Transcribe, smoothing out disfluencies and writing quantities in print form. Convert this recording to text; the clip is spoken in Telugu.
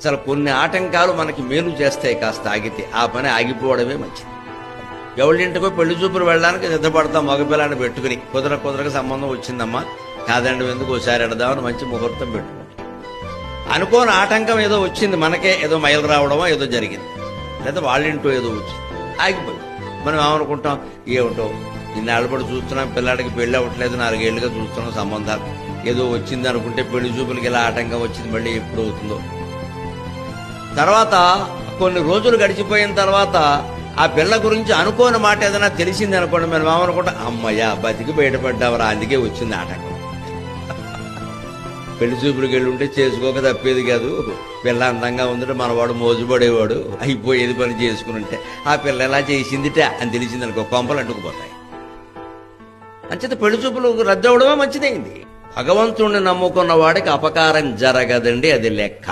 అసలు కొన్ని ఆటంకాలు మనకి మేలు చేస్తాయి, కాస్త ఆగితే ఆ పని ఆగిపోవడమే మంచిది. ఎవరింటికో పెళ్లి చూపులు వెళ్ళడానికి సిద్ధపడతాం, మగపిల్లాన్ని పెట్టుకుని కుదరక సంబంధం వచ్చిందమ్మా, కాదండి ఎందుకు ఒకసారి ఎడదామని మంచి ముహూర్తం పెట్టుకుంటాం. అనుకోని ఆటంకం ఏదో వచ్చింది, మనకే ఏదో మైలు రావడమో ఏదో జరిగింది, లేదా వాళ్ళింటో ఏదో వచ్చింది, ఆగిపోయింది. మనం ఏమనుకుంటాం, ఏమిటో ఇన్నాళ్ళు పడి చూస్తున్నాం, పిల్లాడికి పెళ్ళి అవ్వట్లేదు, 4 ఏళ్లుగా చూస్తున్నాం సంబంధాలు, ఏదో వచ్చింది అనుకుంటే పెళ్లి చూపులకి ఇలా ఆటంకం వచ్చింది, మళ్ళీ ఎప్పుడు అవుతుందో. తర్వాత కొన్ని రోజులు గడిచిపోయిన తర్వాత ఆ పిల్ల గురించి అనుకోని మాట ఏదైనా తెలిసింది అనుకోండి, మనం ఏమనుకుంటాం, అమ్మయ్య బతికి బయటపడ్డావరా, అందుకే వచ్చింది ఆటంకం. పెళ్లి చూపులకు వెళ్ళి ఉంటే చేసుకోక తప్పేది కాదు, పిల్ల అందంగా ఉందంటే మనవాడు మోజుపడేవాడు, అయిపోయేది పని చేసుకుని ఉంటే, ఆ పిల్ల ఎలా చేసిందిట అని తెలిసింది అనుకో, కొంపలు అంటుకుపోతాయి. అంచేత పెళ్లి చూపులు రద్దు అవడమే మంచిదైంది. భగవంతుణ్ణి నమ్ముకున్న వాడికి అపకారం జరగదండి, అది లెక్క.